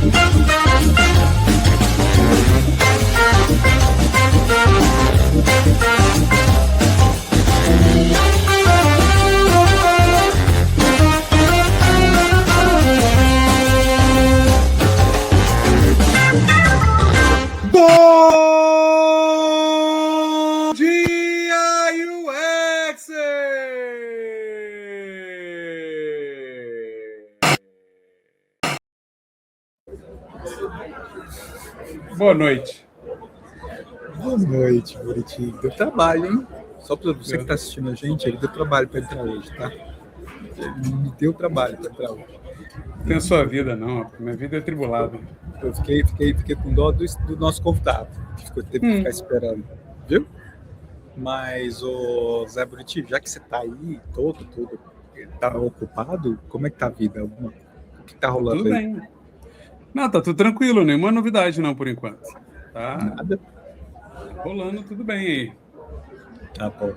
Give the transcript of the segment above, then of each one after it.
Bom dia, UX! Boa noite. Boa noite, Bonitinho. Deu trabalho, hein? Só para você que está assistindo a gente, ele deu trabalho para entrar hoje, tá? Ele me deu trabalho para entrar hoje. Não tem a sua vida, não. Minha vida é tribulada. Eu fiquei com dó do nosso convidado, que teve que ficar esperando, viu? Mas, ô Zé Buriti, já que você tá aí todo, tá ocupado, como é que tá a vida? O que tá rolando Tudo aí? bem. Não, tá tudo tranquilo, nenhuma novidade não, por enquanto. Tá Nada? rolando tudo bem aí. Tá bom.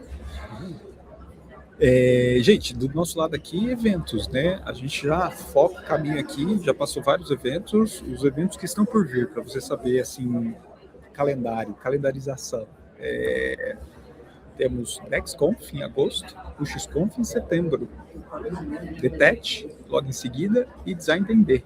Gente, do nosso lado aqui, eventos, né? A gente já foca o caminho aqui, já passou vários eventos, os eventos que estão por vir, para você saber, assim, calendarização. Temos DexConf em agosto, o XConf em setembro, DTET logo em seguida e Design D&D.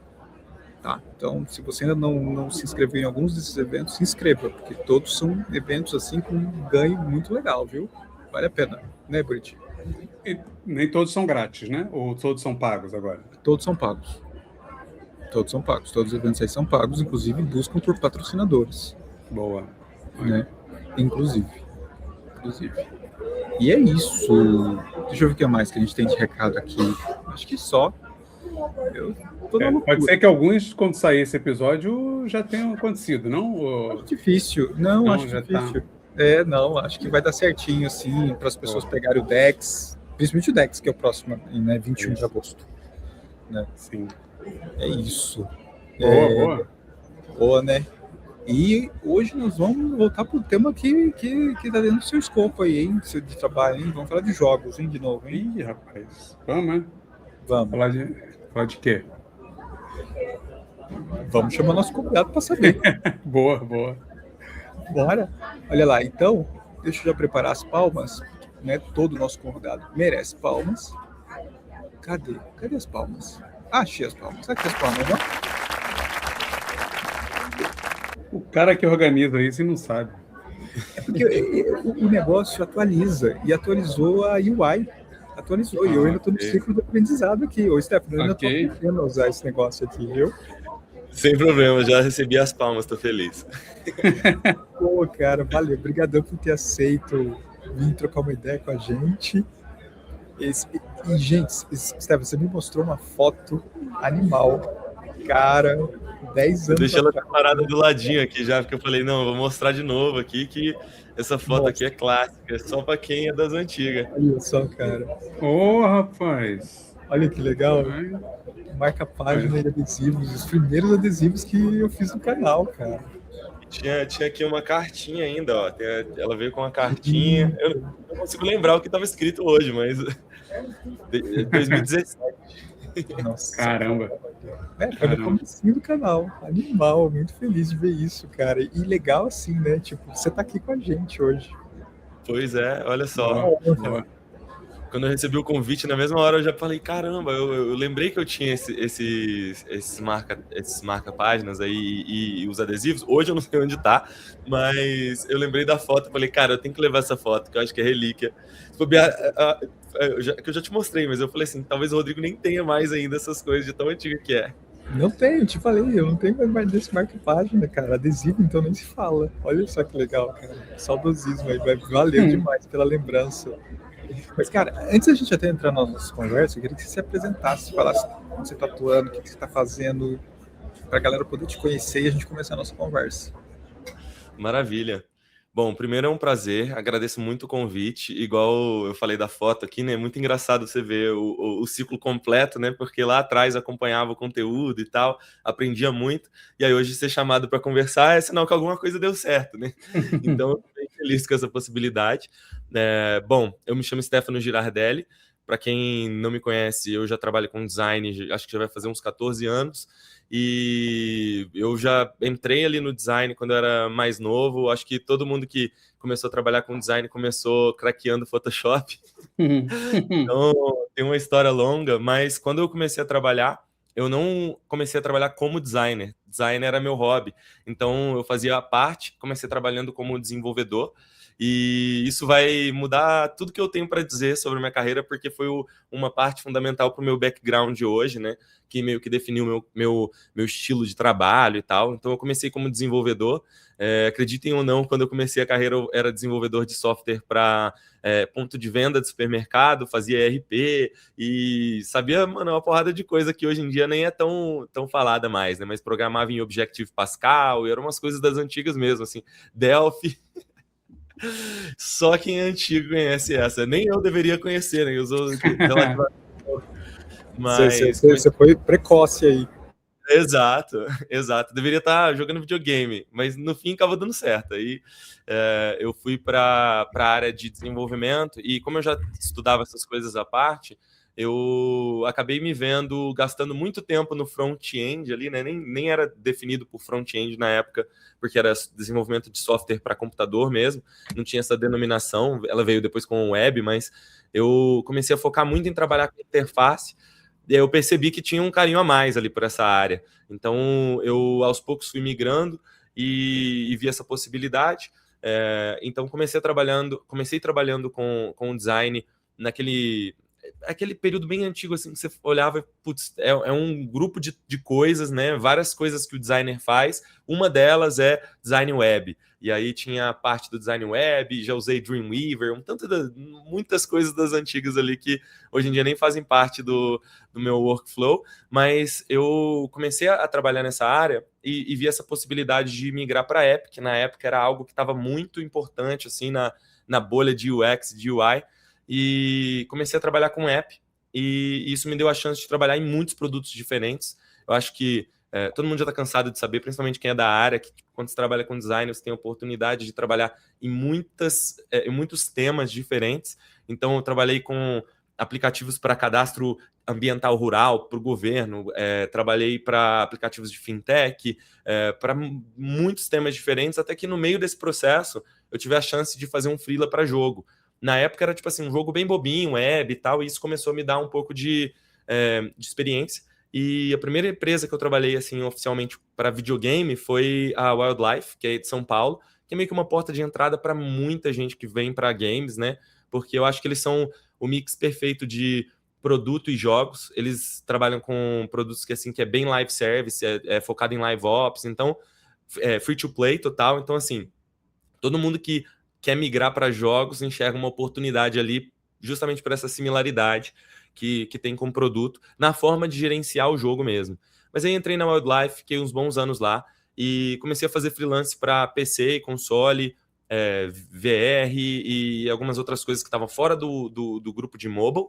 Tá? Então, se você ainda não se inscreveu em alguns desses eventos, se inscreva, porque todos são eventos assim com um ganho muito legal, viu? Vale a pena, né, Buriti? E nem todos são grátis, né? Ou todos são pagos agora? Todos são pagos. Todos são pagos. Todos os eventos aí são pagos, inclusive buscam por patrocinadores. Boa. Né? Inclusive. E é isso. Deixa eu ver o que mais que a gente tem de recado aqui. Acho que só. Pode ser que alguns, quando sair esse episódio, já tenham acontecido, não? Acho difícil. Não, acho difícil. Tá. Não, acho que vai dar certinho, assim, para as pessoas pegarem o Dex, principalmente o Dex, que é o próximo, né, 21 de agosto. Né? Sim. É isso. Boa. Boa, né? E hoje nós vamos voltar para o tema que tá dentro do seu escopo aí, hein? De trabalho, hein? Vamos falar de jogos, hein? De novo, hein? Ih, rapaz. Vamos, né? Vamos. Falar de quê? Vamos chamar nosso convidado para saber. Boa. Bora. Olha lá, então, deixa eu já preparar as palmas, né? Todo nosso convidado merece palmas. Cadê as palmas? Achei as palmas. Aqui as palmas, não? O cara que organiza isso e não sabe. É porque o negócio atualiza, e atualizou a UI. Atualizou, e eu ainda estou no ciclo de aprendizado aqui. Ô, Stefano, eu ainda estou aprendendo a usar esse negócio aqui, viu? Sem problema, já recebi as palmas, tô feliz. Pô, cara, valeu. Obrigadão por ter aceito vir trocar uma ideia com a gente. E, gente, Stefano, você me mostrou uma foto animal. Cara, 10 anos. Deixei ela separada do ladinho aqui já, porque eu falei, não, vou mostrar de novo aqui que essa foto aqui é clássica, é só pra quem é das antigas. Olha só, cara. Ô, rapaz. Olha que legal. Marca página e adesivos, os primeiros adesivos que eu fiz no canal, cara. Tinha aqui uma cartinha ainda, ó. Ela veio com uma cartinha. Eu não consigo lembrar o que estava escrito hoje, mas 2017. Nossa, caramba. Foi no comecinho do canal. Animal, muito feliz de ver isso, cara. E legal assim, né? Tipo, você tá aqui com a gente hoje. Pois é, olha só. Quando eu recebi o convite, na mesma hora eu já falei, caramba, eu lembrei que eu tinha esses marca-páginas aí e os adesivos. Hoje eu não sei onde tá, mas eu lembrei da foto e falei, cara, eu tenho que levar essa foto, que eu acho que é relíquia. Que eu já te mostrei, mas eu falei assim, talvez o Rodrigo nem tenha mais ainda essas coisas de tão antiga que é. Não tenho, te falei, eu não tenho mais desse marca-página, cara. Adesivo, então nem se fala. Olha só que legal, cara. Saudosismo aí, valeu demais pela lembrança. Mas, cara, antes da gente até entrar na nossa conversa, eu queria que você se apresentasse, falasse onde você está atuando, o que você está fazendo, para a galera poder te conhecer e a gente começar a nossa conversa. Maravilha. Bom, primeiro é um prazer, agradeço muito o convite, igual eu falei da foto aqui, né, é muito engraçado você ver o ciclo completo, né, porque lá atrás acompanhava o conteúdo e tal, aprendia muito, e aí hoje ser chamado para conversar é sinal que alguma coisa deu certo, né, então eu tô bem feliz com essa possibilidade. Bom, eu me chamo Stefano Girardelli, para quem não me conhece, eu já trabalho com design, acho que já vai fazer uns 14 anos, e eu já entrei ali no design quando eu era mais novo. Acho que todo mundo que começou a trabalhar com design começou craqueando Photoshop. Então, tem uma história longa, mas quando eu comecei a trabalhar, eu não comecei a trabalhar como designer. Designer era meu hobby. Então, eu fazia a parte, comecei trabalhando como desenvolvedor, e isso vai mudar tudo que eu tenho para dizer sobre a minha carreira, porque foi uma parte fundamental para o meu background de hoje, né? Que meio que definiu meu estilo de trabalho e tal. Então, eu comecei como desenvolvedor. Acreditem ou não, quando eu comecei a carreira, eu era desenvolvedor de software para ponto de venda de supermercado, fazia ERP e sabia, mano, uma porrada de coisa que hoje em dia nem é tão falada mais, né? Mas programava em Objective Pascal e eram umas coisas das antigas mesmo, assim, Delphi. Só quem é antigo conhece essa. Nem eu deveria conhecer, né? Eu sou relativamente novo. Mas Você foi precoce aí. exato, exato. Deveria estar jogando videogame, mas no fim acabou dando certo. Aí eu fui para a área de desenvolvimento e como eu já estudava essas coisas à parte, eu acabei me vendo gastando muito tempo no front-end ali, né? Nem era definido por front-end na época, porque era desenvolvimento de software para computador mesmo, não tinha essa denominação, ela veio depois com o web, mas eu comecei a focar muito em trabalhar com interface. E aí eu percebi que tinha um carinho a mais ali por essa área. Então, eu aos poucos fui migrando e vi essa possibilidade. Então, comecei trabalhando com design aquele período bem antigo, assim, que você olhava, putz, é um grupo de coisas, né? Várias coisas que o designer faz. Uma delas é design web. E aí tinha a parte do design web, já usei Dreamweaver, muitas coisas das antigas ali que hoje em dia nem fazem parte do meu workflow, mas eu comecei a trabalhar nessa área e vi essa possibilidade de migrar para app, que na época era algo que estava muito importante assim na bolha de UX, de UI, e comecei a trabalhar com app, e isso me deu a chance de trabalhar em muitos produtos diferentes. Eu acho que todo mundo já está cansado de saber, principalmente quem é da área, que quando você trabalha com design, você tem a oportunidade de trabalhar em muitos temas diferentes. Então, eu trabalhei com aplicativos para cadastro ambiental rural, para o governo, trabalhei para aplicativos de fintech, para muitos temas diferentes, até que no meio desse processo eu tive a chance de fazer um freela para jogo. Na época era tipo assim, um jogo bem bobinho, web e tal, e isso começou a me dar um pouco de experiência. E a primeira empresa que eu trabalhei assim oficialmente para videogame foi a Wildlife, que é de São Paulo, que é meio que uma porta de entrada para muita gente que vem para games, né? Porque eu acho que eles são o mix perfeito de produto e jogos. Eles trabalham com produtos que é bem live service, é focado em live ops, então free to play total. Então assim, todo mundo que quer migrar para jogos enxerga uma oportunidade ali justamente por essa similaridade que tem com o produto, na forma de gerenciar o jogo mesmo. Mas aí entrei na Wildlife, fiquei uns bons anos lá e comecei a fazer freelance para PC, console, VR e algumas outras coisas que estavam fora do grupo de mobile,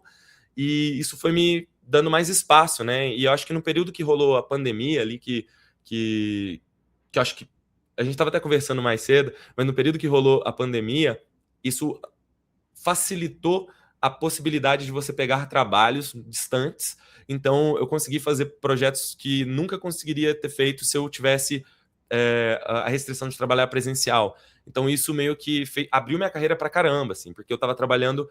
e isso foi me dando mais espaço, né? E eu acho que no período que rolou a pandemia ali, que eu acho que a gente estava até conversando mais cedo, mas no período que rolou a pandemia, isso facilitou a possibilidade de você pegar trabalhos distantes. Então, eu consegui fazer projetos que nunca conseguiria ter feito se eu tivesse a restrição de trabalhar presencial. Então, isso meio que abriu minha carreira para caramba, assim, porque eu estava trabalhando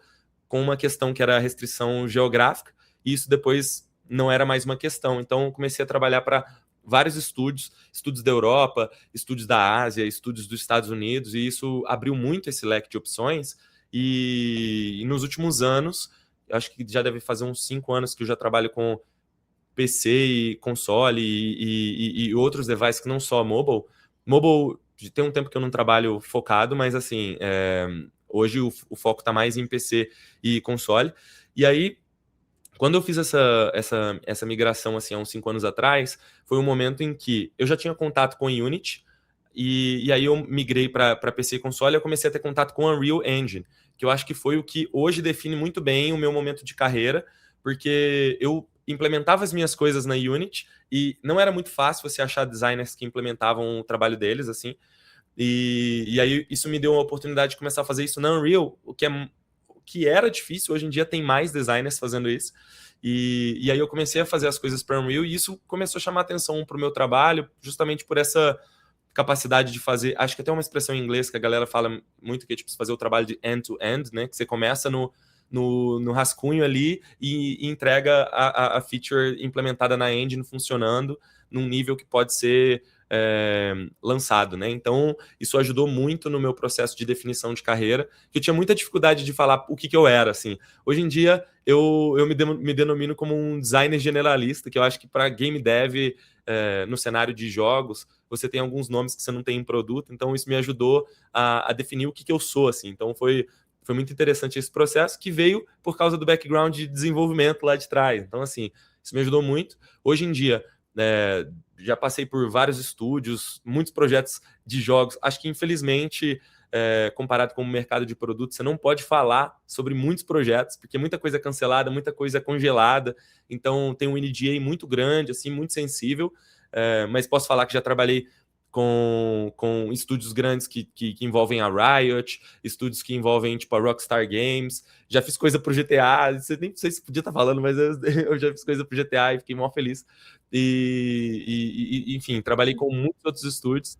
com uma questão que era a restrição geográfica, e isso depois não era mais uma questão. Então, eu comecei a trabalhar para vários estúdios da Europa, estúdios da Ásia, estúdios dos Estados Unidos, e isso abriu muito esse leque de opções. E nos últimos anos, acho que já deve fazer uns 5 anos que eu já trabalho com PC e console e outros devices que não só mobile. Mobile, tem um tempo que eu não trabalho focado, mas assim, hoje o foco está mais em PC e console. E aí, quando eu fiz essa migração assim, há uns 5 anos atrás, foi um momento em que eu já tinha contato com Unity, e aí eu migrei para PC e console, e eu comecei a ter contato com Unreal Engine, que eu acho que foi o que hoje define muito bem o meu momento de carreira, porque eu implementava as minhas coisas na Unity, e não era muito fácil você achar designers que implementavam o trabalho deles, assim, e aí isso me deu uma oportunidade de começar a fazer isso na Unreal, o que era difícil. Hoje em dia tem mais designers fazendo isso, E aí eu comecei a fazer as coisas para Unreal e isso começou a chamar atenção para o meu trabalho, justamente por essa capacidade de fazer, acho que até uma expressão em inglês que a galera fala muito, que é tipo fazer o trabalho de end-to-end, né? Que você começa no rascunho ali e entrega a feature implementada na engine funcionando num nível que pode ser lançado, né? Então, isso ajudou muito no meu processo de definição de carreira, que eu tinha muita dificuldade de falar o que eu era, assim. Hoje em dia, eu me denomino como um designer generalista, que eu acho que para game dev, no cenário de jogos, você tem alguns nomes que você não tem em produto, então isso me ajudou a definir o que eu sou, assim. Então, foi muito interessante esse processo, que veio por causa do background de desenvolvimento lá de trás. Então, assim, isso me ajudou muito. Hoje em dia, já passei por vários estúdios, muitos projetos de jogos. Acho que, infelizmente, comparado com o mercado de produtos, você não pode falar sobre muitos projetos, porque muita coisa é cancelada, muita coisa é congelada. Então, tem um NDA muito grande, assim, muito sensível. Mas posso falar que já trabalhei com estúdios grandes que envolvem a Riot, estúdios que envolvem tipo a Rockstar Games, já fiz coisa pro GTA, você nem sei se podia estar falando, mas eu já fiz coisa pro GTA e fiquei mó feliz. Enfim, trabalhei com muitos outros estúdios.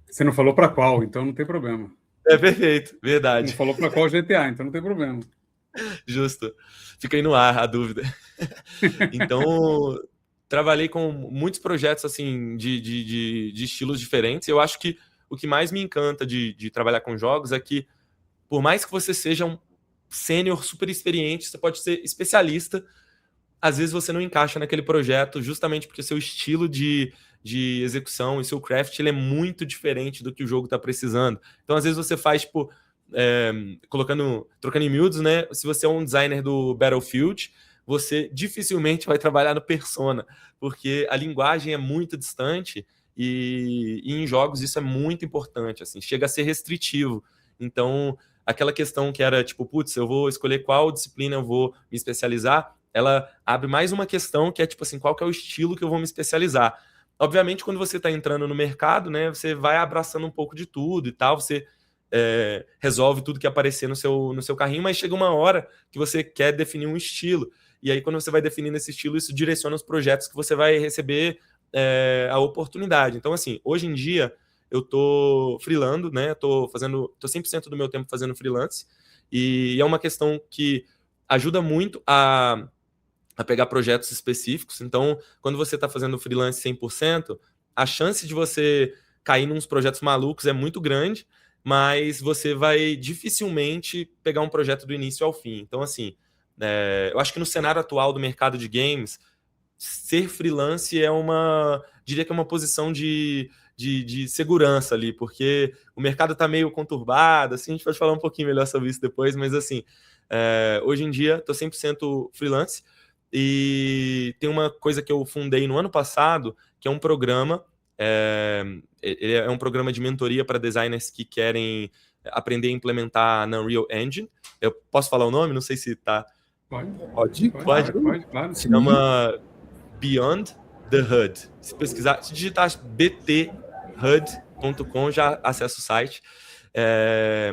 Você não falou para qual, então não tem problema. Perfeito, verdade. Não falou para qual GTA, então não tem problema. Justo. Fica aí no ar a dúvida. Então, trabalhei com muitos projetos assim de estilos diferentes. Eu acho que o que mais me encanta de trabalhar com jogos é que, por mais que você seja um sênior super experiente, você pode ser especialista, às vezes você não encaixa naquele projeto justamente porque seu estilo de execução e seu craft ele é muito diferente do que o jogo está precisando. Então, às vezes você faz, tipo, trocando em miúdos, né? Se você é um designer do Battlefield, você dificilmente vai trabalhar no Persona, porque a linguagem é muito distante e em jogos isso é muito importante, assim, chega a ser restritivo. Então, aquela questão que era tipo, putz, eu vou escolher qual disciplina eu vou me especializar, ela abre mais uma questão que é tipo assim, qual que é o estilo que eu vou me especializar. Obviamente, quando você está entrando no mercado, né, você vai abraçando um pouco de tudo e tal, você resolve tudo que aparecer no seu carrinho, mas chega uma hora que você quer definir um estilo. E aí, quando você vai definindo esse estilo, isso direciona os projetos que você vai receber a oportunidade. Então, assim, hoje em dia, eu tô freelando, né? Tô 100% do meu tempo fazendo freelance. E é uma questão que ajuda muito a pegar projetos específicos. Então, quando você está fazendo freelance 100%, a chance de você cair nos projetos malucos é muito grande, mas você vai dificilmente pegar um projeto do início ao fim. Então, assim, eu acho que no cenário atual do mercado de games, ser freelance diria que é uma posição de segurança ali, porque o mercado está meio conturbado, assim, a gente pode falar um pouquinho melhor sobre isso depois, mas assim, hoje em dia estou 100% freelance e tem uma coisa que eu fundei no ano passado, que é um programa, ele é um programa de mentoria para designers que querem aprender a implementar na Unreal Engine. Eu posso falar o nome? Não sei se tá... Pode, claro. Se chama Beyond the HUD. Se pesquisar, se digitar bthud.com, já acessa o site.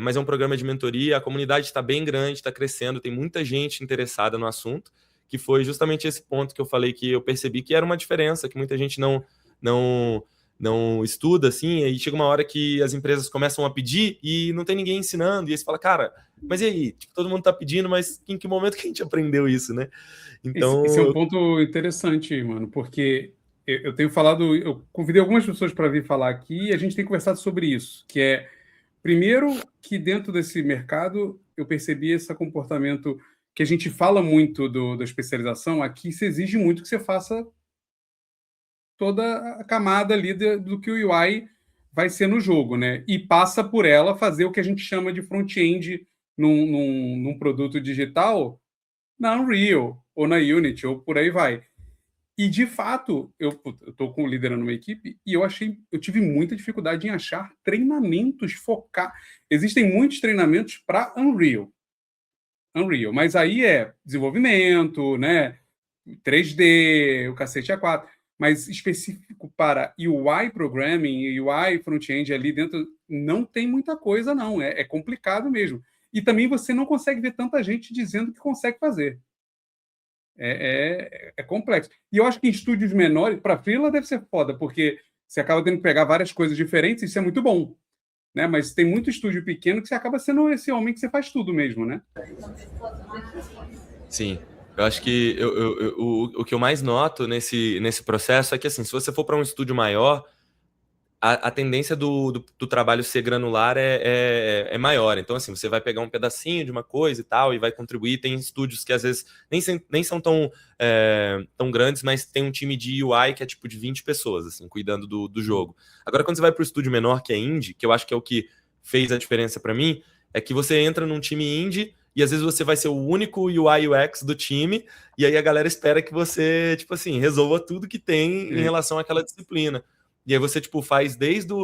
Mas é um programa de mentoria, a comunidade está bem grande, está crescendo, tem muita gente interessada no assunto, que foi justamente esse ponto que eu falei que eu percebi que era uma diferença, que muita gente não estuda, assim, e chega uma hora que as empresas começam a pedir e não tem ninguém ensinando, e aí você fala, cara, mas e aí? Tipo, todo mundo tá pedindo, mas em que momento que a gente aprendeu isso, né? Então... Esse é um ponto interessante, mano, porque eu tenho falado, eu convidei algumas pessoas para vir falar aqui e a gente tem conversado sobre isso, que é, primeiro, que dentro desse mercado eu percebi esse comportamento que a gente fala muito da especialização, aqui se exige muito que você faça toda a camada ali do que o UI vai ser no jogo, né? E passa por ela fazer o que a gente chama de front-end num produto digital na Unreal, ou na Unity, ou por aí vai. E, de fato, eu estou liderando uma equipe e eu tive muita dificuldade em achar treinamentos focar. Existem muitos treinamentos para Unreal, mas aí é desenvolvimento, né? 3D, o cacete A4, mas específico para UI Programming, UI Front-End ali dentro, não tem muita coisa, não. É complicado mesmo. E também você não consegue ver tanta gente dizendo que consegue fazer. É complexo. E eu acho que em estúdios menores, para freela deve ser foda, porque você acaba tendo que pegar várias coisas diferentes, isso é muito bom, né? Mas tem muito estúdio pequeno que você acaba sendo esse homem que você faz tudo mesmo, né? Sim. Eu acho que o que eu mais noto nesse processo é que, assim, se você for para um estúdio maior, a tendência do trabalho ser granular é maior. Então, assim, você vai pegar um pedacinho de uma coisa e tal, e vai contribuir. Tem estúdios que, às vezes, nem são tão grandes, mas tem um time de UI que é, tipo, de 20 pessoas, assim, cuidando do jogo. Agora, quando você vai para o estúdio menor, que é indie, que eu acho que é o que fez a diferença para mim, é que você entra num time indie e, às vezes, você vai ser o único UI UX do time, e aí a galera espera que você, tipo assim, resolva tudo que tem em relação àquela disciplina. E aí você, tipo, faz desde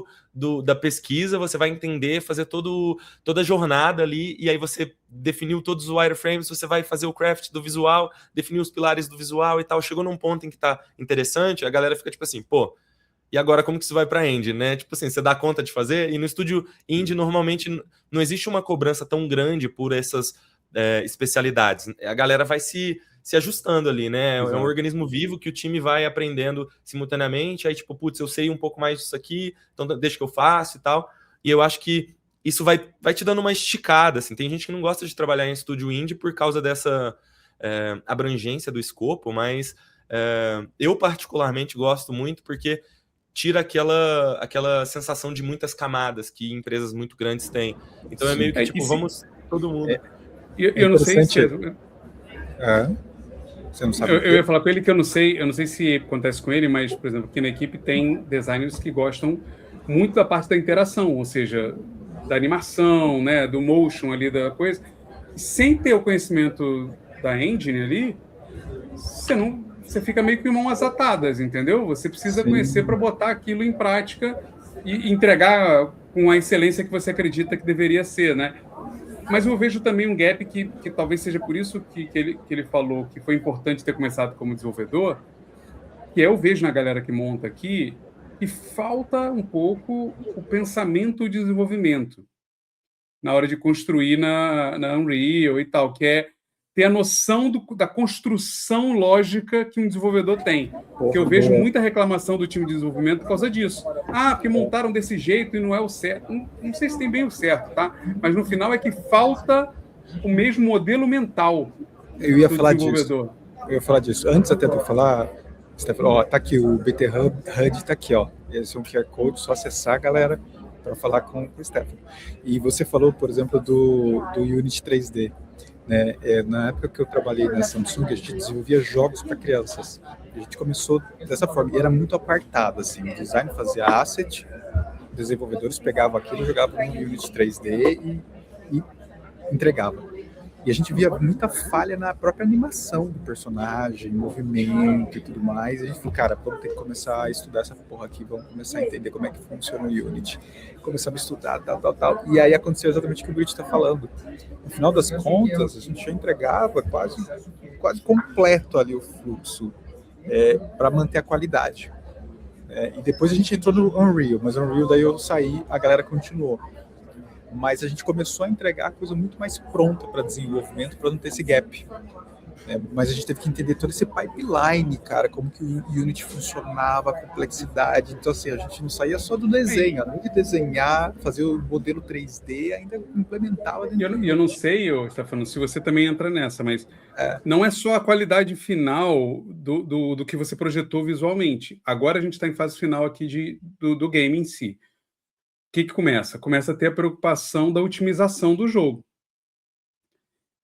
da pesquisa, você vai entender, fazer toda a jornada ali, e aí você definiu todos os wireframes, você vai fazer o craft do visual, definir os pilares do visual e tal. Chegou num ponto em que tá interessante, a galera fica tipo assim, pô, e agora como que isso vai para indie, né? Tipo assim, você dá conta de fazer? E no estúdio indie, normalmente, não existe uma cobrança tão grande por essas especialidades. A galera vai se ajustando ali, né? Exato. É um organismo vivo que o time vai aprendendo simultaneamente, aí tipo, putz, eu sei um pouco mais disso aqui, então deixa que eu faço e tal. E eu acho que isso vai te dando uma esticada, assim. Tem gente que não gosta de trabalhar em estúdio indie por causa dessa abrangência do escopo, mas eu particularmente gosto muito porque tira aquela sensação de muitas camadas que empresas muito grandes têm. Então é meio que tipo, vamos todo mundo. Eu não sei se... Você não sabe. Eu ia falar com ele que eu não sei se acontece com ele, mas, por exemplo, aqui na equipe tem designers que gostam muito da parte da interação, ou seja, da animação, né, do motion ali, da coisa. Sem ter o conhecimento da engine ali, você fica meio que em mãos atadas, entendeu? Você precisa conhecer para botar aquilo em prática e entregar com a excelência que você acredita que deveria ser, né? Mas eu vejo também um gap que talvez seja por isso que ele falou que foi importante ter começado como desenvolvedor, que eu vejo na galera que monta aqui que falta um pouco o pensamento de desenvolvimento na hora de construir na Unreal e tal, que é ter a noção da construção lógica que um desenvolvedor tem. Porque eu vejo muita reclamação do time de desenvolvimento por causa disso. Porque montaram desse jeito e não é o certo. Não sei se tem bem o certo, tá? Mas no final é que falta o mesmo modelo mental do desenvolvedor. Eu ia falar disso. Antes até de eu falar, Stefano, ó, tá aqui, o BT HUD tá aqui, ó. Esse é um QR Code, só acessar, galera, para falar com o Stefano. E você falou, por exemplo, do Unity 3D. Né? Na época que eu trabalhei na Samsung, a gente desenvolvia jogos para crianças. A gente começou dessa forma, e era muito apartado, assim, o design fazia asset, desenvolvedores pegavam aquilo, jogavam no Unity 3D e entregavam. E a gente via muita falha na própria animação do personagem, movimento e tudo mais. E a gente falou, cara, vamos ter que começar a estudar essa porra aqui, vamos começar a entender como é que funciona o Unity. Começamos a estudar, tal. E aí aconteceu exatamente o que o Brit está falando. No final das contas, a gente já entregava quase completo ali o fluxo para manter a qualidade. E depois a gente entrou no Unreal, mas o Unreal daí eu saí, a galera continuou. Mas a gente começou a entregar a coisa muito mais pronta para desenvolvimento, para não ter esse gap. Mas a gente teve que entender todo esse pipeline, cara, como que o Unity funcionava, a complexidade. Então, assim, a gente não saía só do desenho, além de desenhar, fazer o modelo 3D, ainda implementava. E eu não sei, Stefano, se você também entra nessa, mas não é só a qualidade final do que você projetou visualmente. Agora a gente está em fase final aqui do game em si. O que começa? Começa a ter a preocupação da otimização do jogo.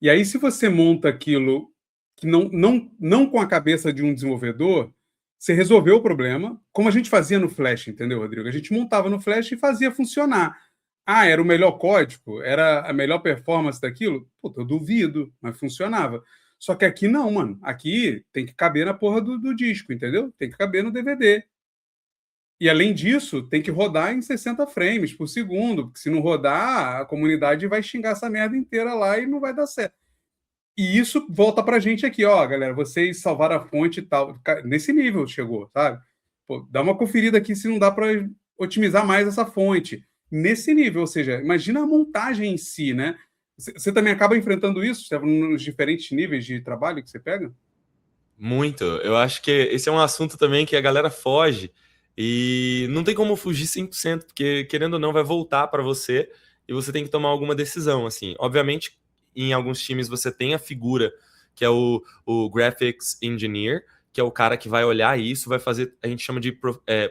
E aí, se você monta aquilo que não com a cabeça de um desenvolvedor, você resolveu o problema, como a gente fazia no Flash, entendeu, Rodrigo? A gente montava no Flash e fazia funcionar. Era o melhor código? Era a melhor performance daquilo? Puta, eu duvido, mas funcionava. Só que aqui não, mano. Aqui tem que caber na porra do disco, entendeu? Tem que caber no DVD. E, além disso, tem que rodar em 60 frames por segundo, porque se não rodar, a comunidade vai xingar essa merda inteira lá e não vai dar certo. E isso volta pra gente aqui, ó, galera, vocês salvaram a fonte e tal. Nesse nível chegou, sabe? Pô, dá uma conferida aqui se não dá para otimizar mais essa fonte. Nesse nível, ou seja, imagina a montagem em si, né? Você também acaba enfrentando isso, nos diferentes níveis de trabalho que você pega? Muito. Eu acho que esse é um assunto também que a galera foge e não tem como fugir 100%, porque querendo ou não vai voltar para você e você tem que tomar alguma decisão, assim. Obviamente, em alguns times você tem a figura que é o Graphics Engineer, que é o cara que vai olhar isso, vai fazer, a gente chama de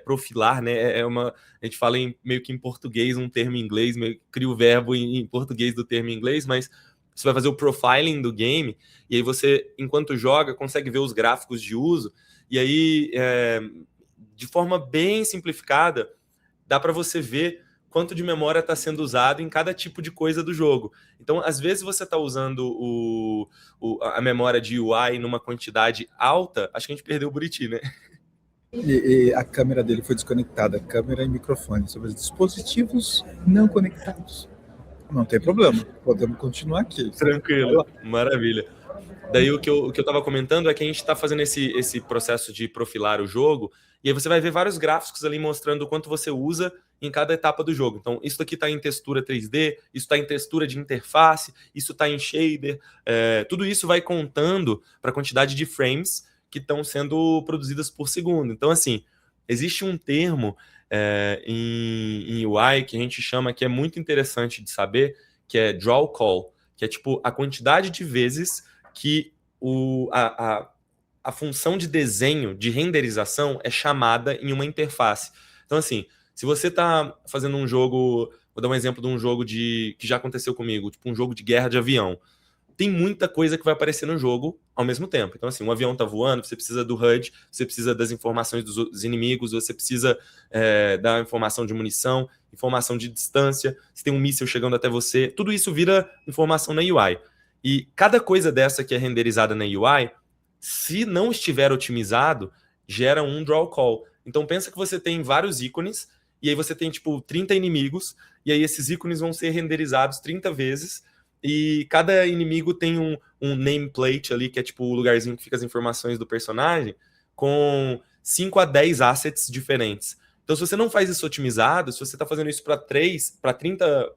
profilar, né? A gente fala meio que em português, um termo em inglês, meio que cria o verbo em português do termo em inglês, mas você vai fazer o profiling do game, e aí você, enquanto joga, consegue ver os gráficos de uso, e aí, de forma bem simplificada, dá para você ver quanto de memória está sendo usado em cada tipo de coisa do jogo. Então, às vezes você está usando a memória de UI numa quantidade alta, acho que a gente perdeu o Buriti, né? E a câmera dele foi desconectada, câmera e microfone, sobre os dispositivos não conectados. Não tem problema, podemos continuar aqui. Tranquilo, maravilha. Daí o que eu estava comentando é que a gente está fazendo esse processo de profilar o jogo, e aí você vai ver vários gráficos ali mostrando o quanto você usa em cada etapa do jogo. Então, isso aqui está em textura 3D, isso está em textura de interface, isso está em shader, tudo isso vai contando para a quantidade de frames que estão sendo produzidas por segundo. Então, assim, existe um termo em UI que a gente chama, que é muito interessante de saber, que é draw call, que é tipo a quantidade de vezes que a função de desenho, de renderização, é chamada em uma interface. Então, assim, se você está fazendo um jogo, vou dar um exemplo de um jogo que já aconteceu comigo, tipo um jogo de guerra de avião, tem muita coisa que vai aparecer no jogo ao mesmo tempo. Então, assim, um avião tá voando, você precisa do HUD, você precisa das informações dos inimigos, você precisa da informação de munição, informação de distância, se tem um míssil chegando até você, tudo isso vira informação na UI. E cada coisa dessa que é renderizada na UI, se não estiver otimizado, gera um draw call. Então pensa que você tem vários ícones, e aí você tem tipo 30 inimigos, e aí esses ícones vão ser renderizados 30 vezes, e cada inimigo tem um nameplate ali, que é tipo o lugarzinho que fica as informações do personagem, com 5 a 10 assets diferentes. Então se você não faz isso otimizado, se você está fazendo isso para 30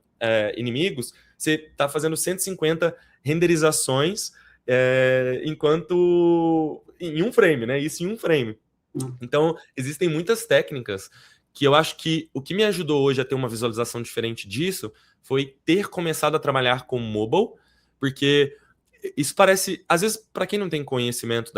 inimigos, você está fazendo 150 renderizações enquanto em um frame, né? Isso em um frame. Então, existem muitas técnicas que eu acho que o que me ajudou hoje a ter uma visualização diferente disso foi ter começado a trabalhar com mobile, porque isso parece, às vezes, para quem não tem conhecimento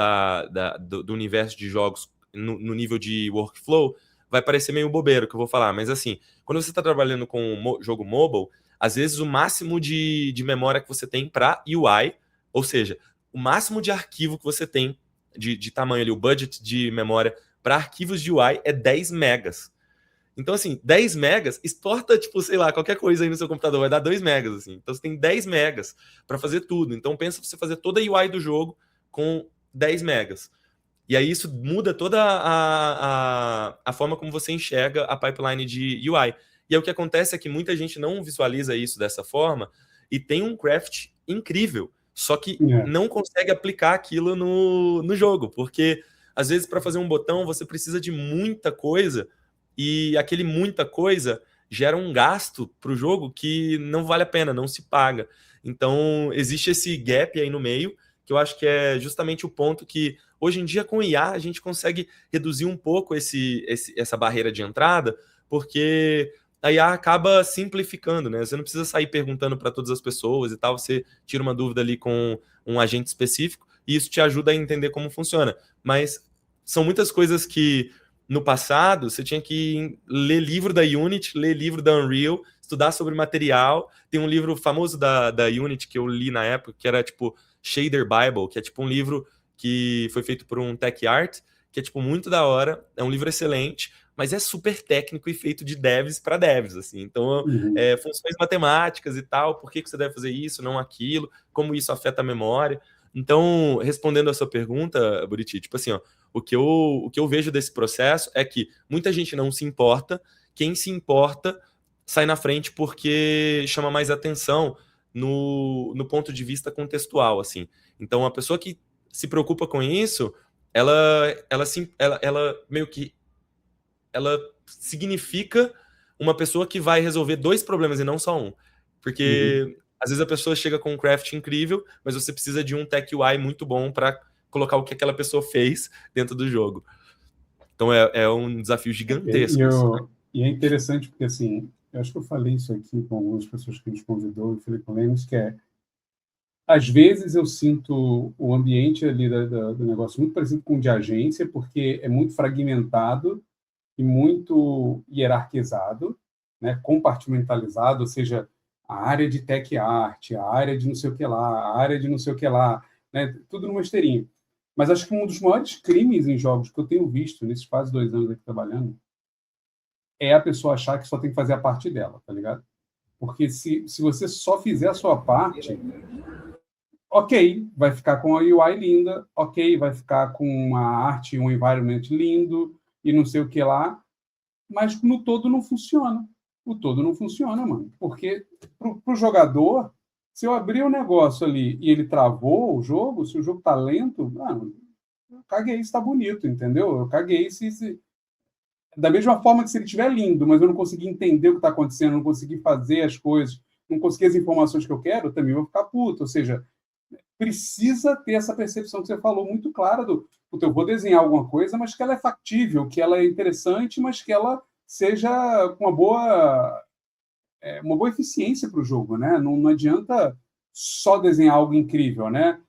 do universo de jogos no nível de workflow, vai parecer meio bobeiro que eu vou falar, mas assim, quando você está trabalhando com um jogo mobile, às vezes o máximo de memória que você tem para UI, ou seja, o máximo de arquivo que você tem de tamanho ali, o budget de memória para arquivos de UI é 10 megas. Então, assim, 10 megas, exporta, tipo, sei lá, qualquer coisa aí no seu computador, vai dar 2 megas, assim. Então, você tem 10 megas para fazer tudo. Então, pensa você fazer toda a UI do jogo com 10 megas. E aí, isso muda toda a forma como você enxerga a pipeline de UI. E aí, o que acontece é que muita gente não visualiza isso dessa forma e tem um craft incrível, só que não consegue aplicar aquilo no jogo, porque, às vezes, para fazer um botão, você precisa de muita coisa, e aquele muita coisa gera um gasto para o jogo que não vale a pena, não se paga. Então, existe esse gap aí no meio, que eu acho que é justamente o ponto que, hoje em dia, com IA, a gente consegue reduzir um pouco essa barreira de entrada, porque a IA acaba simplificando, né? Você não precisa sair perguntando para todas as pessoas e tal, você tira uma dúvida ali com um agente específico, e isso te ajuda a entender como funciona. Mas são muitas coisas que, no passado, você tinha que ler livro da Unity, ler livro da Unreal, estudar sobre material. Tem um livro famoso da Unity que eu li na época, que era tipo Shader Bible, que é tipo um livro que foi feito por um tech art, que é tipo muito da hora, é um livro excelente, mas é super técnico e feito de devs para devs, assim. Então, funções matemáticas e tal, por que você deve fazer isso, não aquilo, como isso afeta a memória. Então, respondendo a sua pergunta, Buriti, tipo assim, ó, o que eu vejo desse processo é que muita gente não se importa, quem se importa sai na frente porque chama mais atenção no ponto de vista contextual, assim. Então, a pessoa que se preocupa com isso, ela meio que ela significa uma pessoa que vai resolver 2 problemas e não só um. Porque às vezes a pessoa chega com um craft incrível, mas você precisa de um tech UI muito bom para colocar o que aquela pessoa fez dentro do jogo. Então é um desafio gigantesco. E é interessante porque, assim, eu acho que eu falei isso aqui com algumas pessoas que nos convidou, eu falei com o Lemos, que às vezes eu sinto o ambiente ali do negócio muito parecido com o de agência, porque é muito fragmentado e muito hierarquizado, né, compartimentalizado, ou seja, a área de tech art, a área de não sei o que lá, a área de não sei o que lá, né, tudo numa esteirinha. Mas acho que um dos maiores crimes em jogos que eu tenho visto nesses quase 2 anos aqui trabalhando é a pessoa achar que só tem que fazer a parte dela, tá ligado? Porque se você só fizer a sua parte, ok, vai ficar com a UI linda, ok, vai ficar com uma arte, um environment lindo e não sei o que lá, mas no todo não funciona. O todo não funciona, mano. Porque pro jogador, se eu abrir o negócio ali e ele travou o jogo, se o jogo tá lento, mano, eu caguei se tá bonito, entendeu? Eu caguei se... Da mesma forma que se ele estiver lindo, mas eu não conseguir entender o que está acontecendo, não conseguir fazer as coisas, não conseguir as informações que eu quero, eu também vou ficar puto. Ou seja, precisa ter essa percepção que você falou muito clara do, eu vou desenhar alguma coisa, mas que ela é factível, que ela é interessante, mas que ela seja com uma boa eficiência para o jogo, né? Não adianta só desenhar algo incrível, né?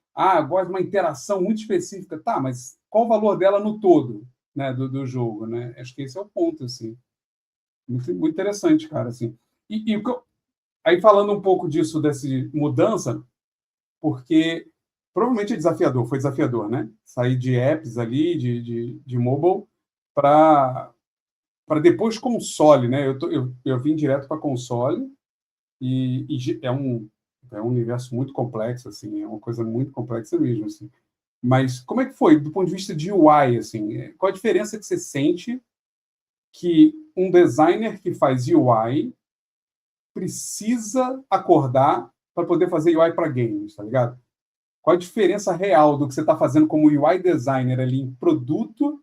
Gosto de uma interação muito específica. Tá, mas qual o valor dela no todo, né, do jogo, né? Acho que esse é o ponto, assim. Muito, muito interessante, cara, assim. Aí falando um pouco disso, dessa mudança, porque provavelmente é desafiador, foi desafiador, né? Sair de apps ali, de mobile, para depois console, né? Eu vim direto para console e é um universo muito complexo, assim, é uma coisa muito complexa mesmo, assim. Mas como é que foi, do ponto de vista de UI, assim? Qual a diferença que você sente que um designer que faz UI precisa acordar para poder fazer UI para games, tá ligado? Qual a diferença real do que você está fazendo como UI designer ali em produto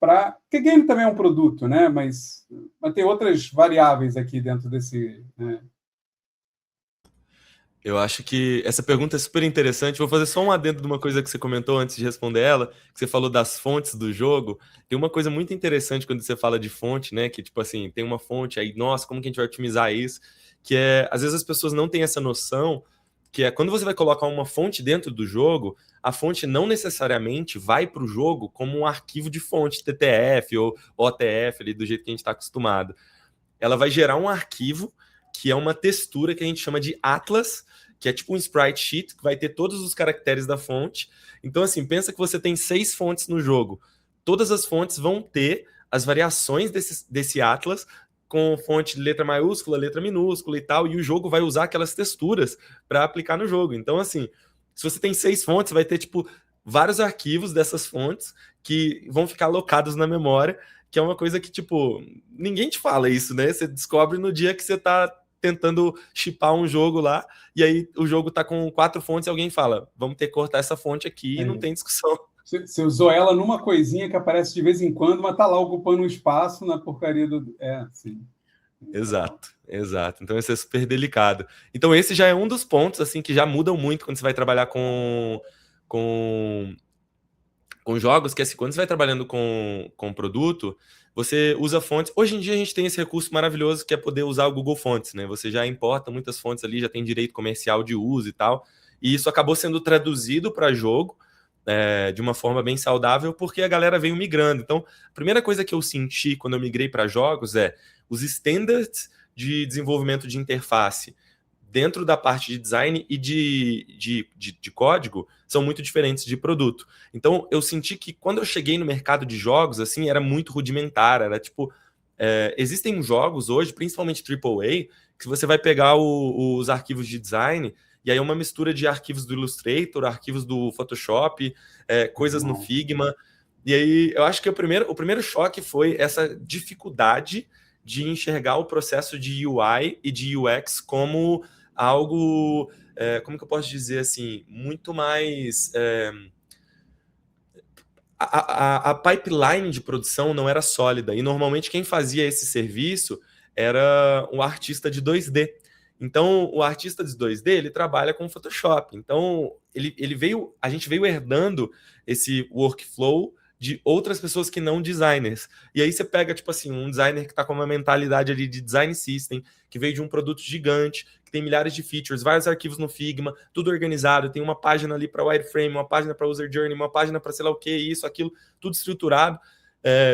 para... Porque game também é um produto, né? Mas tem outras variáveis aqui dentro desse... Né? Eu acho que essa pergunta é super interessante. Vou fazer só um adendo de uma coisa que você comentou antes de responder ela, que você falou das fontes do jogo. Tem uma coisa muito interessante quando você fala de fonte, né? Que, tipo assim, tem uma fonte, aí, nossa, como que a gente vai otimizar isso? Que é, às vezes as pessoas não têm essa noção, que é quando você vai colocar uma fonte dentro do jogo, a fonte não necessariamente vai para o jogo como um arquivo de fonte, TTF ou OTF, ali, do jeito que a gente está acostumado. Ela vai gerar um arquivo que é uma textura que a gente chama de Atlas, que é tipo um sprite sheet, que vai ter todos os caracteres da fonte. Então, assim, pensa que você tem 6 fontes no jogo. Todas as fontes vão ter as variações desse Atlas, com fonte de letra maiúscula, letra minúscula e tal, e o jogo vai usar aquelas texturas para aplicar no jogo. Então, assim, se você tem 6 fontes, vai ter, tipo, vários arquivos dessas fontes que vão ficar alocados na memória, que é uma coisa que, tipo, ninguém te fala isso, né? Você descobre no dia que você tá tentando shippar um jogo lá, e aí o jogo tá com 4 fontes e alguém fala, vamos ter que cortar essa fonte aqui, e não tem discussão. Você usou ela numa coisinha que aparece de vez em quando, mas tá lá ocupando um espaço na porcaria do... sim. Exato. Então isso é super delicado. Então esse já é um dos pontos, assim, que já mudam muito quando você vai trabalhar com jogos, que assim, quando você vai trabalhando com produto, você usa fontes. Hoje em dia a gente tem esse recurso maravilhoso que é poder usar o Google Fontes, né? Você já importa muitas fontes ali, já tem direito comercial de uso e tal. E isso acabou sendo traduzido para jogo de uma forma bem saudável, porque a galera veio migrando. Então, a primeira coisa que eu senti quando eu migrei para jogos é os standards de desenvolvimento de interface dentro da parte de design e de código são muito diferentes de produto. Então, eu senti que quando eu cheguei no mercado de jogos, assim, era muito rudimentar, era tipo... existem jogos hoje, principalmente AAA, que você vai pegar os arquivos de design e aí é uma mistura de arquivos do Illustrator, arquivos do Photoshop, coisas no Figma. E aí, eu acho que o primeiro choque foi essa dificuldade de enxergar o processo de UI e de UX como algo, como que eu posso dizer assim, muito mais... A pipeline de produção não era sólida, e normalmente quem fazia esse serviço era um artista de 2D. Então, o artista de 2D, ele trabalha com Photoshop. Então, a gente veio herdando esse workflow de outras pessoas que não designers. E aí você pega, tipo assim, um designer que está com uma mentalidade ali de design system, que veio de um produto gigante, que tem milhares de features, vários arquivos no Figma, tudo organizado, tem uma página ali para wireframe, uma página para user journey, uma página para sei lá o que, isso, aquilo, tudo estruturado,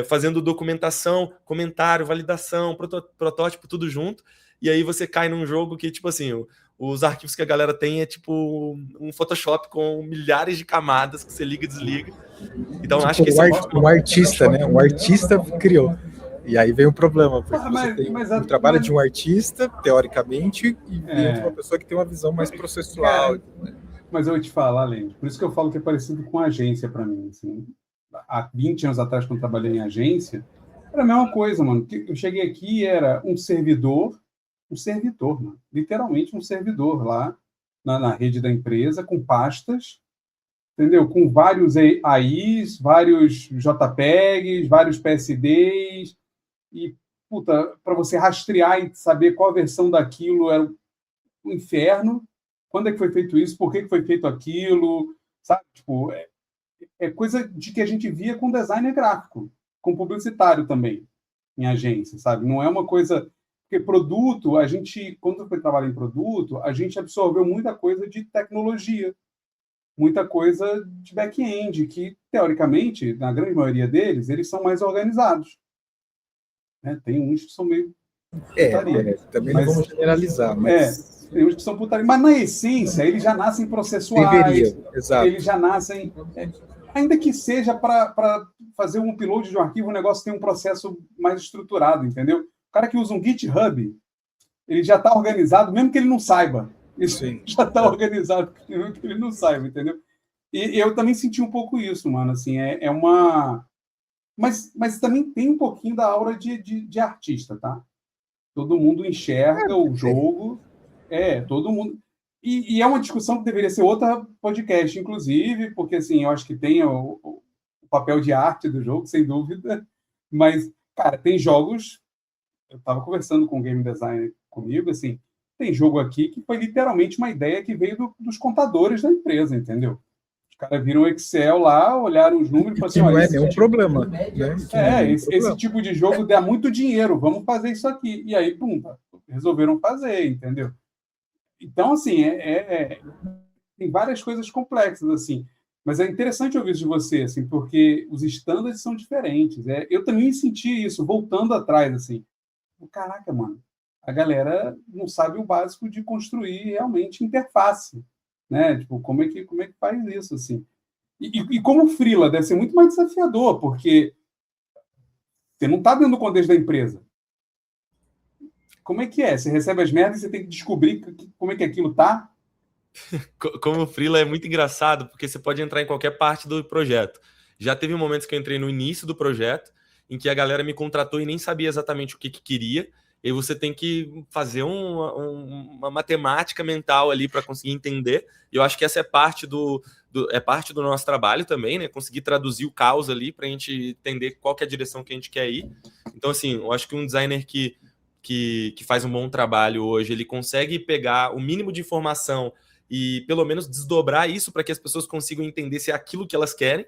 fazendo documentação, comentário, validação, protótipo, tudo junto. E aí você cai num jogo que, tipo assim, os arquivos que a galera tem é tipo um Photoshop com milhares de camadas que você liga e desliga. Então, tipo, acho que um artista, né? Um artista criou. E aí vem o problema, porque você tem o trabalho de um artista, teoricamente, e de uma pessoa que tem uma visão mais processual. Cara, mas eu vou te falar, Lênin, por isso que eu falo que é parecido com agência para mim. Assim. Há 20 anos atrás, quando eu trabalhei em agência, era a mesma coisa, mano. Eu cheguei aqui e era um servidor, mano. Literalmente um servidor lá na rede da empresa, com pastas, entendeu? Com vários AIs, vários JPEGs, vários PSDs, e, puta, para você rastrear e saber qual a versão daquilo era um inferno. Quando é que foi feito isso? Por que foi feito aquilo? Sabe? Tipo, é coisa de que a gente via com designer gráfico, com publicitário também, em agência, sabe? Não é uma coisa... Porque produto, a gente, quando foi trabalhar em produto, a gente absorveu muita coisa de tecnologia, muita coisa de back-end, que, teoricamente, na grande maioria deles, eles são mais organizados. Né? Tem uns que são meio putaria. Também não vamos generalizar, mas... tem uns que são putaria. Mas, na essência, eles já nascem processuais. Exato. Eles já nascem... ainda que seja para fazer um upload de um arquivo, o negócio tem um processo mais estruturado, entendeu? O cara que usa um GitHub, ele já está organizado, mesmo que ele não saiba. Isso já está organizado, mesmo que ele não saiba, entendeu? E eu também senti um pouco isso, mano. Assim, é uma... Mas também tem um pouquinho da aura de artista, tá? Todo mundo enxerga o jogo. Todo mundo... E é uma discussão que deveria ser outra podcast, inclusive, porque, assim, eu acho que tem o papel de arte do jogo, sem dúvida. Mas, cara, tem jogos... Eu estava conversando com um game designer comigo, assim, tem jogo aqui que foi literalmente uma ideia que veio dos contadores da empresa, entendeu? Os caras viram o Excel lá, olharam os números e falaram assim... Não é nenhum problema. Né? Esse tipo de jogo dá muito dinheiro, vamos fazer isso aqui. E aí, pum, resolveram fazer, entendeu? Então, assim, tem várias coisas complexas, assim. Mas é interessante ouvir isso de você, assim, porque os estándares são diferentes. Eu também senti isso, voltando atrás, assim. Caraca, mano, a galera não sabe o básico de construir realmente interface, né? Tipo, como é que faz isso, assim? E como freela, deve ser muito mais desafiador, porque você não está dentro do contexto da empresa. Como é que é? Você recebe as merdas e você tem que descobrir como é que aquilo tá? Como freela é muito engraçado, porque você pode entrar em qualquer parte do projeto. Já teve momentos que eu entrei no início do projeto, em que a galera me contratou e nem sabia exatamente o que queria, e você tem que fazer uma matemática mental ali para conseguir entender, e eu acho que essa é parte do nosso trabalho também, né? Conseguir traduzir o caos ali para a gente entender qual que é a direção que a gente quer ir. Então, assim, eu acho que um designer que faz um bom trabalho hoje, ele consegue pegar o mínimo de informação e pelo menos desdobrar isso para que as pessoas consigam entender se é aquilo que elas querem.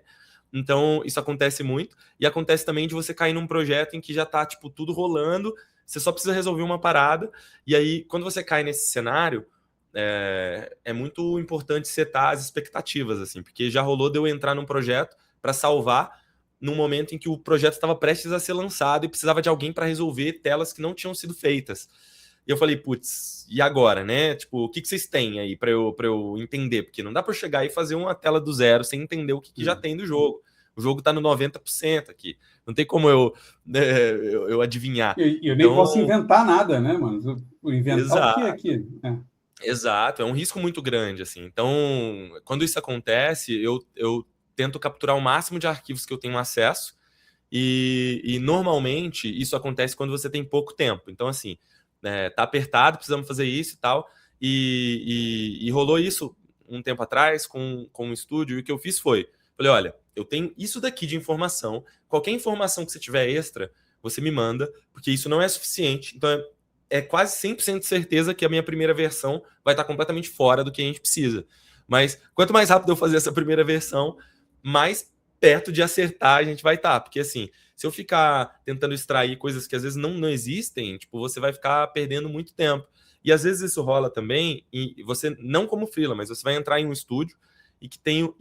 Então, isso acontece muito. E acontece também de você cair num projeto em que já tá, tipo, tudo rolando, você só precisa resolver uma parada. E aí, quando você cai nesse cenário, é muito importante setar as expectativas, assim, porque já rolou de eu entrar num projeto para salvar num momento em que o projeto estava prestes a ser lançado e precisava de alguém para resolver telas que não tinham sido feitas. E eu falei, putz, e agora, né? Tipo, o que vocês têm aí para eu entender? Porque não dá para eu chegar e fazer uma tela do zero sem entender o que já tem do jogo. O jogo está no 90% aqui. Não tem como eu adivinhar. Eu nem posso inventar nada, né, mano? Inventar o que aqui? Exato, é um risco muito grande, assim. Então, quando isso acontece, eu tento capturar o máximo de arquivos que eu tenho acesso e normalmente isso acontece quando você tem pouco tempo. Então, assim, tá apertado, precisamos fazer isso e tal. E rolou isso um tempo atrás com um estúdio, e o que eu fiz foi, falei, olha, eu tenho isso daqui de informação, qualquer informação que você tiver extra, você me manda, porque isso não é suficiente. Então, é quase 100% de certeza que a minha primeira versão vai estar completamente fora do que a gente precisa. Mas quanto mais rápido eu fazer essa primeira versão, mais perto de acertar a gente vai estar. Porque assim, se eu ficar tentando extrair coisas que às vezes não existem, tipo, você vai ficar perdendo muito tempo. E às vezes isso rola também, e você, não como freela, mas você vai entrar em um estúdio e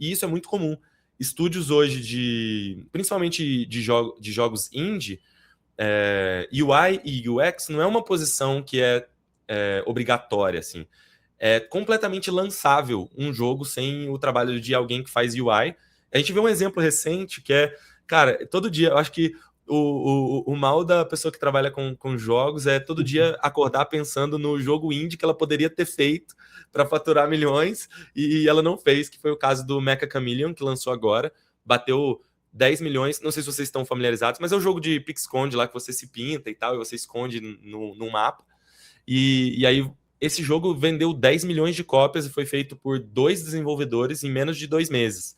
isso é muito comum. Estúdios hoje principalmente de jogos indie, UI e UX não é uma posição que é obrigatória, assim. É completamente lançável um jogo sem o trabalho de alguém que faz UI. A gente vê um exemplo recente que cara, todo dia, eu acho que o mal da pessoa que trabalha com jogos é todo dia acordar pensando no jogo indie que ela poderia ter feito para faturar milhões e ela não fez, que foi o caso do Mecha Chameleon, que lançou agora, bateu 10 milhões, não sei se vocês estão familiarizados, mas é um jogo de pique-esconde lá que você se pinta e tal, e você esconde no mapa. E aí esse jogo vendeu 10 milhões de cópias e foi feito por 2 desenvolvedores em menos de 2 meses.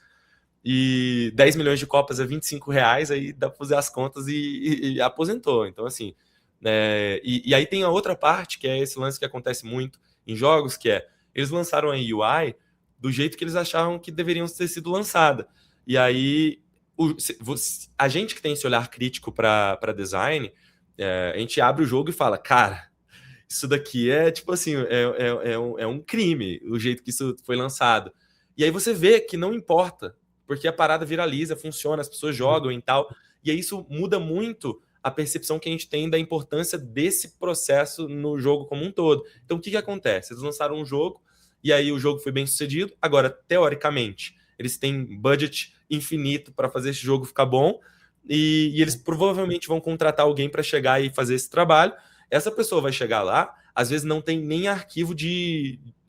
E 10 milhões de cópias é R$25, aí dá para fazer as contas e aposentou. Então, assim, e aí tem a outra parte, que é esse lance que acontece muito em jogos, que eles lançaram a UI do jeito que eles achavam que deveriam ter sido lançada. E aí, a gente que tem esse olhar crítico para design, a gente abre o jogo e fala, cara, isso daqui é tipo assim, é um crime, o jeito que isso foi lançado. E aí você vê que não importa, porque a parada viraliza, funciona, as pessoas jogam e tal. E aí isso muda muito a percepção que a gente tem da importância desse processo no jogo como um todo. Então o que acontece? Eles lançaram um jogo, e aí o jogo foi bem sucedido. Agora, teoricamente, eles têm budget infinito para fazer esse jogo ficar bom, e eles provavelmente vão contratar alguém para chegar e fazer esse trabalho. Essa pessoa vai chegar lá, às vezes não tem nem arquivo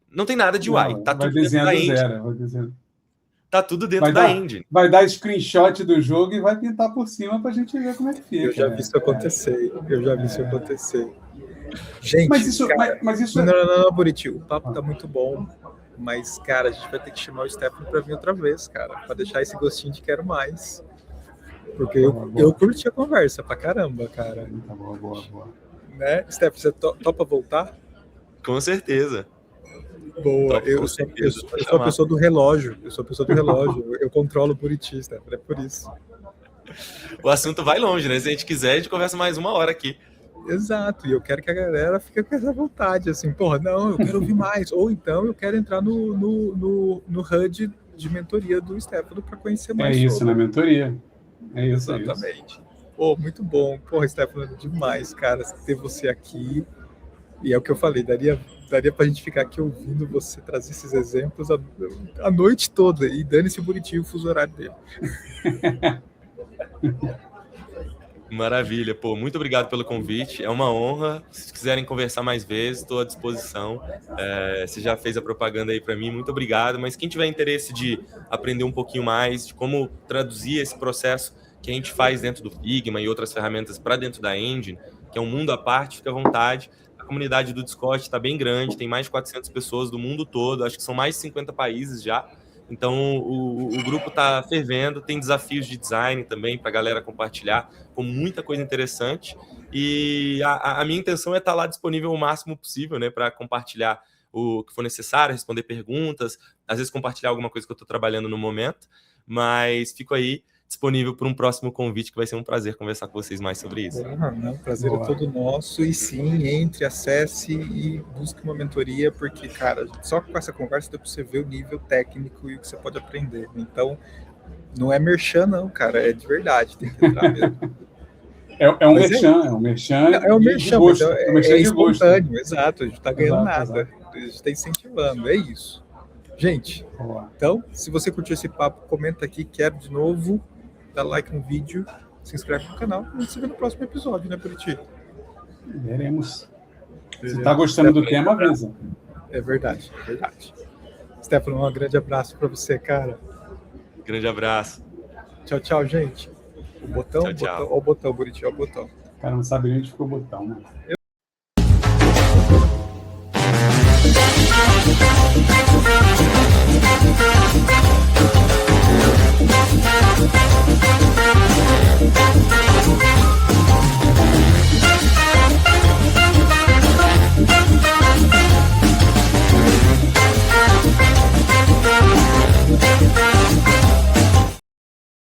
não tem nada de UI. Tá tudo dentro da engine. Tá tudo dentro da engine. Vai dar screenshot do jogo e vai pintar por cima pra gente ver como é que fica. Eu já vi isso acontecer. Gente, mas isso, cara, mas isso não, Buriti, o papo tá muito bom, mas, cara, a gente vai ter que chamar o Stefano pra vir outra vez, cara, pra deixar esse gostinho de quero mais. Porque eu curti a conversa pra caramba, cara. Tá boa. Né? Stefano, você topa voltar? Com certeza. Boa, eu sou a pessoa do relógio. Eu controlo o Buriti, Stefano, é por isso. O assunto vai longe, né? Se a gente quiser, a gente conversa mais 1 hora aqui. Exato, e eu quero que a galera fique com essa vontade, assim, porra, não, eu quero ouvir mais, ou então eu quero entrar no HUD de mentoria do Stefano para conhecer mais. É isso, na mentoria. É isso. Exatamente. Pô, muito bom. Porra, Stefano, demais, cara, ter você aqui. E é o que eu falei, daria pra gente ficar aqui ouvindo você trazer esses exemplos a noite toda, e dane-se o bonitinho o fuso horário dele. Maravilha, pô, muito obrigado pelo convite, é uma honra. Se quiserem conversar mais vezes, estou à disposição. Você já fez a propaganda aí para mim, muito obrigado, mas quem tiver interesse de aprender um pouquinho mais de como traduzir esse processo que a gente faz dentro do Figma e outras ferramentas para dentro da Engine, que é um mundo à parte, fica à vontade. A comunidade do Discord está bem grande, tem mais de 400 pessoas do mundo todo, acho que são mais de 50 países já. Então, o grupo está fervendo, tem desafios de design também para a galera compartilhar, com muita coisa interessante. E a minha intenção é estar lá disponível o máximo possível, né, para compartilhar o que for necessário, responder perguntas, às vezes compartilhar alguma coisa que eu estou trabalhando no momento. Mas fico aí disponível para um próximo convite, que vai ser um prazer conversar com vocês mais sobre isso. Não, o prazer é todo nosso, e sim, entre, acesse e busque uma mentoria, porque, cara, só com essa conversa dá para você ver o nível técnico e o que você pode aprender. Então, não é merchan não, cara, é de verdade, tem que entrar mesmo. É um merchan de gosto. É espontâneo, exato, a gente não está ganhando nada, a gente está incentivando, é isso. Gente, então, se você curtiu esse papo, comenta aqui, quero de novo, dá like no vídeo, se inscreve no canal, e a gente se vê no próximo episódio, né, Buriti? Veremos. Se está gostando do tema, avisa. É verdade. Stefano, um grande abraço para você, cara. Grande abraço. Tchau, gente. O botão, tchau. Olha o botão, Buriti, olha o botão. O cara não sabe nem onde ficou o botão, né?